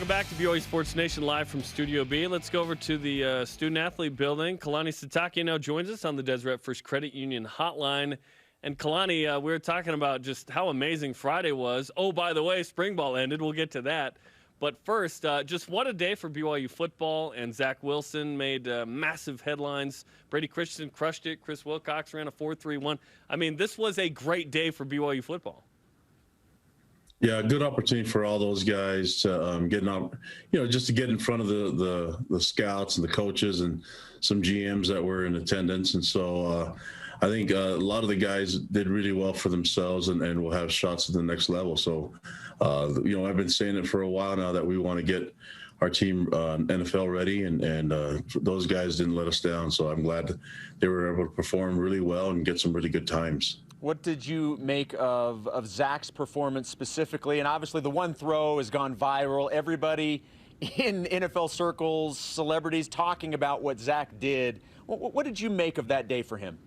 Welcome back to BYU Sports Nation live from Studio B. Let's go over to the student-athlete building. Kalani Sitake now joins us on the Deseret First Credit Union hotline. And Kalani, we were talking about just how amazing Friday was. Oh, by the way, spring ball ended. We'll get to that. But first, just what a day for BYU football. And Zach Wilson made massive headlines. Brady Christensen crushed it. Chris Wilcox ran a 4.31. I mean, this was a great day for BYU football. Yeah, good opportunity for all those guys to get out, just to get in front of the scouts and the coaches and some GMs that were in attendance. And so I think a lot of the guys did really well for themselves and will have shots at the next level. So, I've been saying it for a while now that we want to get our team NFL ready, and those guys didn't let us down. So I'm glad that they were able to perform really well and get some really good times. What did you make of Zach's performance specifically? And obviously the one throw has gone viral. Everybody in NFL circles, celebrities talking about what Zach did. What did you make of that day for him?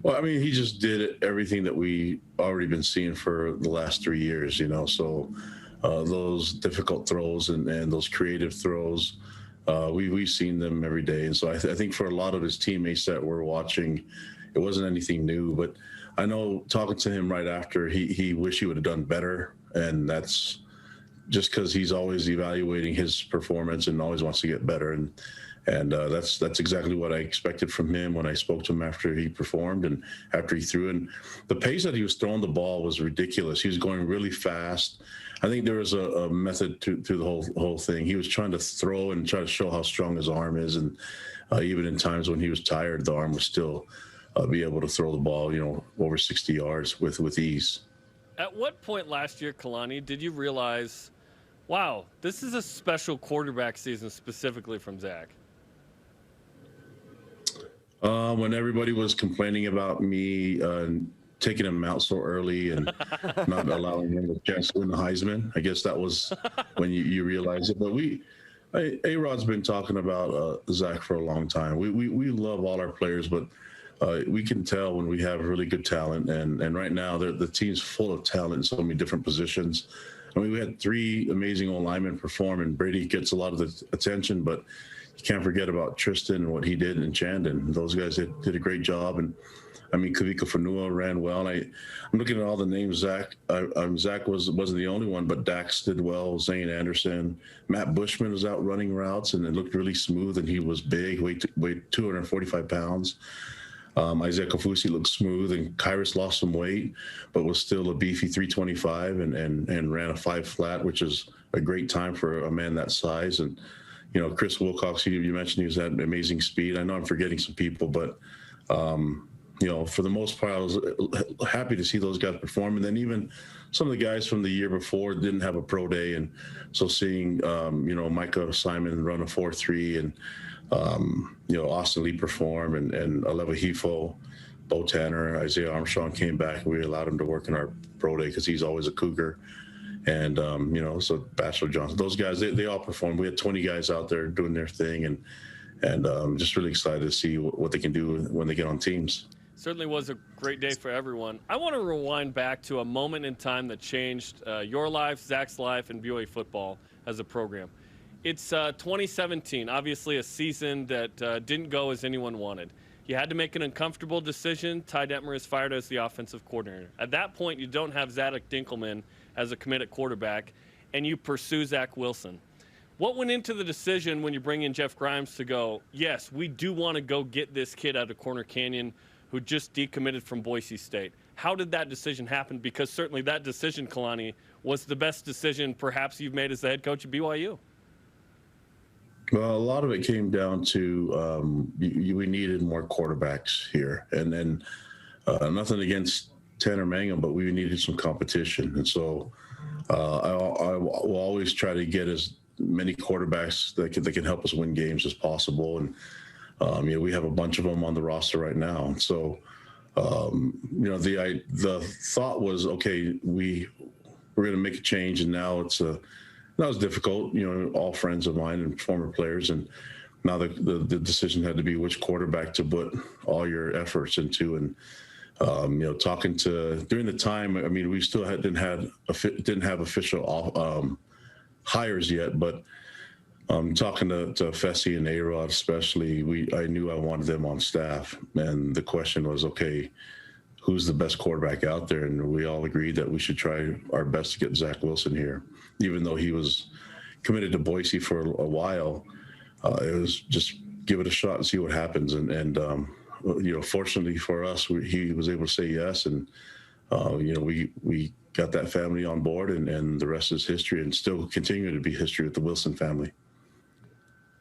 Well, I mean, he just did everything that we already been seeing for the last 3 years, So those difficult throws and those creative throws, we've seen them every day. And so I think for a lot of his teammates that were watching, it wasn't anything new. But I know talking to him right after, he wished he would have done better. And that's just because he's always evaluating his performance and always wants to get better. And that's exactly what I expected from him when I spoke to him after he performed and after he threw. And the pace that he was throwing the ball was ridiculous. He was going really fast. I think there was a method to the whole thing. He was trying to throw and try to show how strong his arm is. And even in times when he was tired, the arm was still be able to throw the ball, over 60 yards with ease. At what point last year, Kalani, did you realize, wow, this is a special quarterback season specifically from Zach? When everybody was complaining about me taking him out so early and not allowing him the chance to win the Heisman, I guess that was when you realize it. But A-Rod's been talking about Zach for a long time. We love all our players, but we can tell when we have really good talent. And right now, the team's full of talent in so many different positions. I mean, we had 3 amazing old linemen perform, and Brady gets a lot of the attention, but you can't forget about Tristan and what he did in Chandon. Those guys did a great job. And I mean, Kavika Fanua ran well. I'm looking at all the names. Zach wasn't the only one, but Dax did well. Zane Anderson, Matt Bushman was out running routes, and it looked really smooth. And he was big, weighed 245 pounds. Isaiah Kafusi looked smooth, and Kyrus lost some weight, but was still a beefy 325 and ran a 5 flat, which is a great time for a man that size. And Chris Wilcox, you mentioned he's had amazing speed. I know I'm forgetting some people, but for the most part, I was happy to see those guys perform. And then even some of the guys from the year before didn't have a pro day. And so seeing, Micah Simon run a 4.3 and, Austin Lee perform and Aleva Hifo, Bo Tanner, Isaiah Armstrong came back. We allowed him to work in our pro day because he's always a Cougar. And, so Bachelor Johnson, those guys, they all performed. We had 20 guys out there doing their thing and just really excited to see what they can do when they get on teams. Certainly was a great day for everyone. I want to rewind back to a moment in time that changed your life, Zach's life, and BYU football as a program. It's 2017, obviously a season that didn't go as anyone wanted. You had to make an uncomfortable decision. Ty Detmer is fired as the offensive coordinator. At that point, you don't have Zadok Dinkelman as a committed quarterback, and you pursue Zach Wilson. What went into the decision when you bring in Jeff Grimes to go, yes, we do want to go get this kid out of Corner Canyon who just decommitted from Boise State? How did that decision happen? Because certainly that decision, Kalani, was the best decision perhaps you've made as the head coach of BYU. Well, a lot of it came down to we needed more quarterbacks here. And then nothing against Tanner Mangum, but we needed some competition. And so I will always try to get as many quarterbacks that can help us win games as possible. And we have a bunch of them on the roster right now. And so, the thought was, okay, we're going to make a change, and now that was difficult. All friends of mine and former players, and now the decision had to be which quarterback to put all your efforts into. And talking to during the time, I mean, we still didn't have official hires yet, but talking to Fessy and A-Rod especially, I knew I wanted them on staff. And the question was, okay, who's the best quarterback out there? And we all agreed that we should try our best to get Zach Wilson here. Even though he was committed to Boise for a while, it was just give it a shot and see what happens. And fortunately for us, he was able to say yes. And, we got that family on board, and the rest is history, and still continuing to be history with the Wilson family.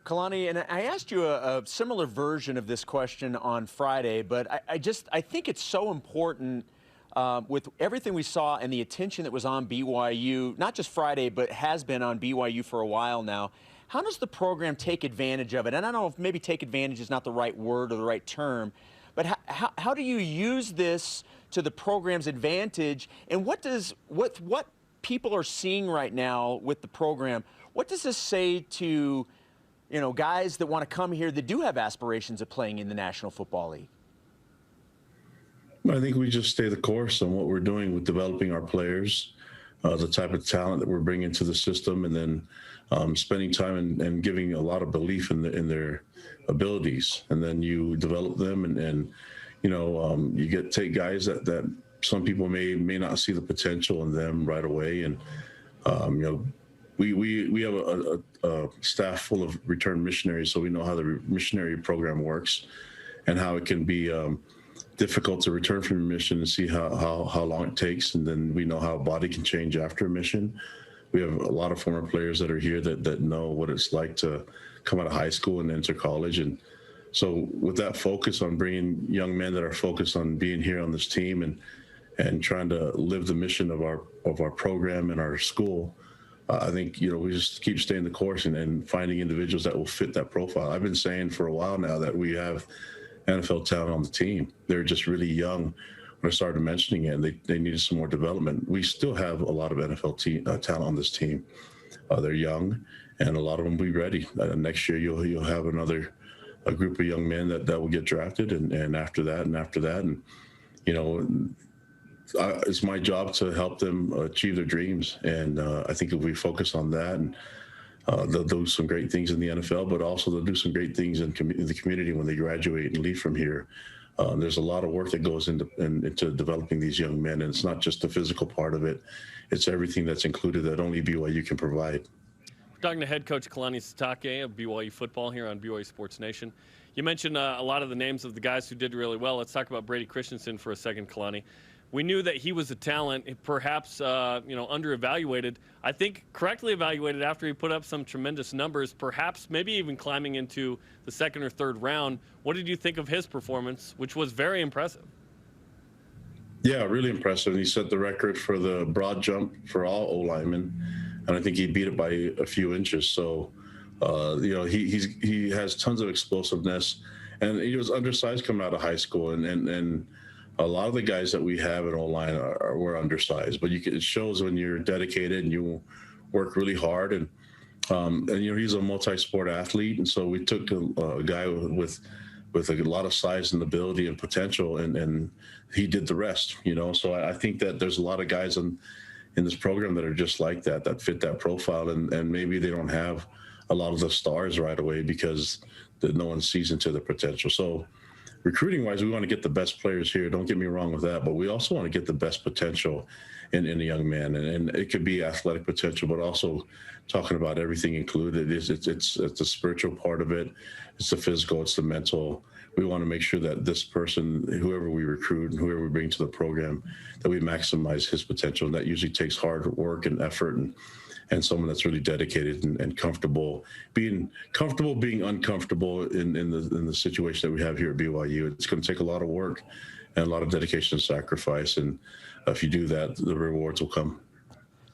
Kalani, and I asked you a similar version of this question on Friday, but I think it's so important with everything we saw and the attention that was on BYU, not just Friday, but has been on BYU for a while now. How does the program take advantage of it? And I don't know if maybe take advantage is not the right word or the right term, but how do you use this to the program's advantage? And what people are seeing right now with the program, what does this say to guys that want to come here that do have aspirations of playing in the National Football League? I think we just stay the course on what we're doing with developing our players, the type of talent that we're bringing to the system, and then spending time and giving a lot of belief in their abilities. And then you develop them, and you take guys that some people may not see the potential in them right away. And we have a staff full of returned missionaries, so we know how the missionary program works and how it can be difficult to return from a mission and see how long it takes. And then we know how a body can change after a mission. We have a lot of former players that are here that know what it's like to come out of high school and enter college. And so with that focus on bringing young men that are focused on being here on this team and trying to live the mission of our program and our school, I think, we just keep staying the course and finding individuals that will fit that profile. I've been saying for a while now that we have NFL talent on the team. They're just really young. When I started mentioning it, and they needed some more development. We still have a lot of NFL talent on this team. They're young, and a lot of them will be ready. Next year, you'll have a group of young men that will get drafted, and after that, and it's my job to help them achieve their dreams. And I think if we focus on that, and they'll do some great things in the NFL, but also they'll do some great things in the community when they graduate and leave from here. There's a lot of work that goes into developing these young men, and it's not just the physical part of it. It's everything that's included that only BYU can provide. We're talking to head coach Kalani Sitake of BYU football here on BYU Sports Nation. You mentioned a lot of the names of the guys who did really well. Let's talk about Brady Christensen for a second, Kalani. We knew that he was a talent, perhaps under-evaluated. I think correctly evaluated after he put up some tremendous numbers, perhaps maybe even climbing into the second or third round. What did you think of his performance, which was very impressive? Yeah, really impressive. He set the record for the broad jump for all O-linemen, and I think he beat it by a few inches. So, he has tons of explosiveness, and he was undersized coming out of high school, and a lot of the guys that we have in O-line were undersized, but it shows when you're dedicated and you work really hard. And he's a multi-sport athlete, and so we took a guy with a lot of size and ability and potential, and he did the rest. So I think that there's a lot of guys in this program that are just like that fit that profile, and maybe they don't have a lot of the stars right away because no one sees into the potential. So recruiting-wise, we want to get the best players here. Don't get me wrong with that, but we also want to get the best potential in a young man, and it could be athletic potential, but also talking about everything included. It's the spiritual part of it, it's the physical, it's the mental. We want to make sure that this person, whoever we recruit and whoever we bring to the program, that we maximize his potential. And that usually takes hard work and effort, and someone that's really dedicated and comfortable being uncomfortable in the situation that we have here at BYU. It's going to take a lot of work and a lot of dedication and sacrifice, and if you do that, the rewards will come.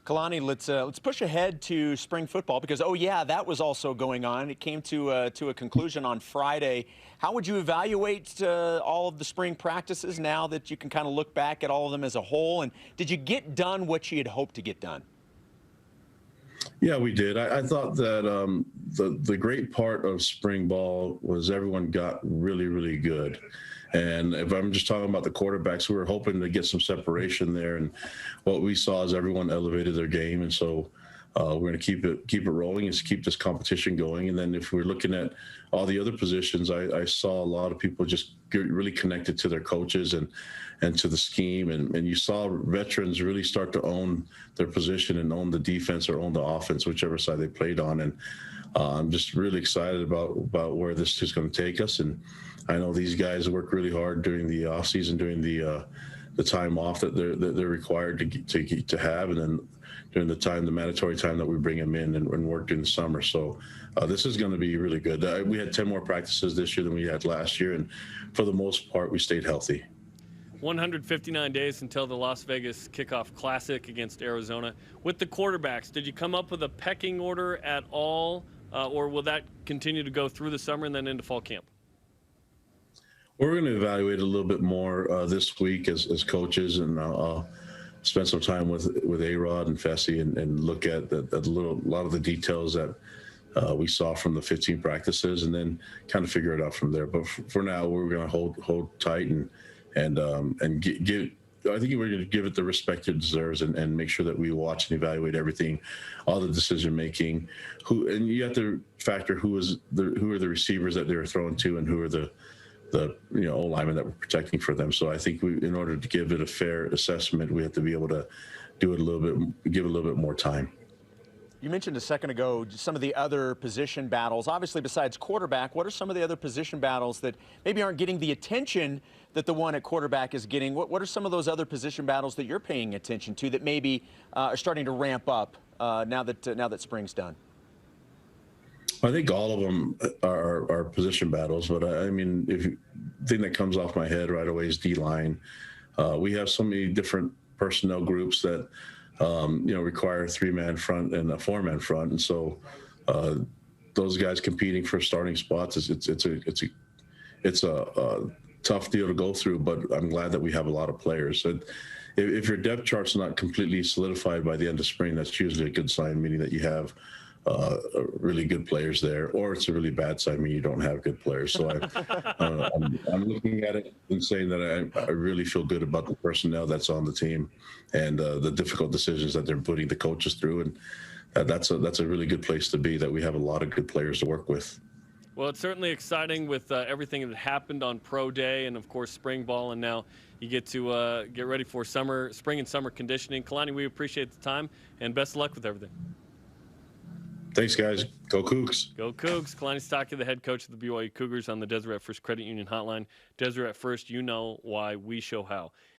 Kalani, let's push ahead to spring football because that was also going on. It came to a conclusion on Friday. How would you evaluate all of the spring practices now that you can kind of look back at all of them as a whole? And did you get done what you had hoped to get done? Yeah, we did. I thought that the great part of spring ball was everyone got really, really good. And if I'm just talking about the quarterbacks, we were hoping to get some separation there. And what we saw is everyone elevated their game. And so we're going to keep it rolling and keep this competition going. And then if we're looking at all the other positions, I saw a lot of people just get really connected to their coaches and to the scheme. And you saw veterans really start to own their position and own the defense or own the offense, whichever side they played on. And I'm just really excited about where this is going to take us. And I know these guys work really hard during the off season, during the time off that they're required to have, and then during the mandatory time that we bring them in and work during the summer. So this is going to be really good. We had 10 more practices this year than we had last year, and for the most part, we stayed healthy. 159 days until the Las Vegas Kickoff Classic against Arizona. With the quarterbacks, did you come up with a pecking order at all, or will that continue to go through the summer and then into fall camp? We're going to evaluate a little bit more this week as coaches, and I'll spend some time with A-Rod and Fessy and look at a lot of the details that we saw from the 15 practices, and then kind of figure it out from there. But for now, we're going to hold tight and give. I think we're going to give it the respect it deserves, and make sure that we watch and evaluate everything, all the decision making. And you have to factor who are the receivers that they were throwing to, and who are the O-linemen that we're protecting for them. So I think in order to give it a fair assessment, we have to be able to do it give it a little bit more time. You mentioned a second ago some of the other position battles. Obviously, besides quarterback, what are some of the other position battles that maybe aren't getting the attention that the one at quarterback is getting? What are some of those other position battles that you're paying attention to that maybe are starting to ramp up now that spring's done? I think all of them are position battles, but I mean, the thing that comes off my head right away is D-line. We have so many different personnel groups that require a 3-man front and a 4-man front, and so those guys competing for starting spots it's a tough deal to go through. But I'm glad that we have a lot of players. So if your depth chart's not completely solidified by the end of spring, that's usually a good sign, meaning that you have really good players there, or it's a really bad sign, meaning you don't have good players. So I'm looking at it and saying that I really feel good about the personnel that's on the team, and the difficult decisions that they're putting the coaches through, and that's a really good place to be, that we have a lot of good players to work with. Well, it's certainly exciting with everything that happened on Pro Day, and of course spring ball, and now you get to get ready for spring and summer conditioning. Kalani, we appreciate the time, and best of luck with everything. Thanks, guys. Go Cougs. Go Cougs. Kalani Sitake, the head coach of the BYU Cougars, on the Deseret First Credit Union Hotline. Deseret First, you know why, we show how.